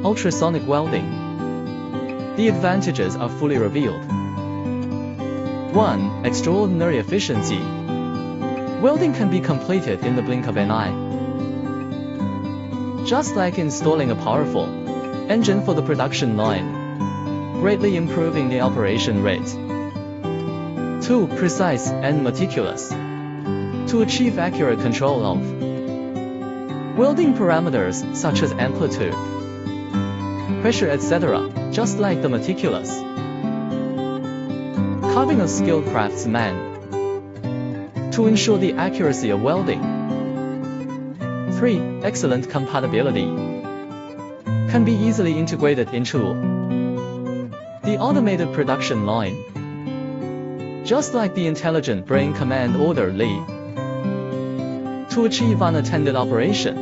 Ultrasonic welding. The advantages are fully revealed. 1. Extraordinary efficiency. Welding can be completed in the blink of an eye. Just like installing a powerful engine for the production line, greatly improving the operation rate. 2. Precise and meticulous. To achieve accurate control of welding parameters such as amplitude, pressure, etc., just like the meticulous carving of skilled craftsmen, to ensure the accuracy of welding. 3. Excellent compatibility. Can be easily integrated into the automated production line, just like the intelligent brain command order Lee, to achieve unattended operation.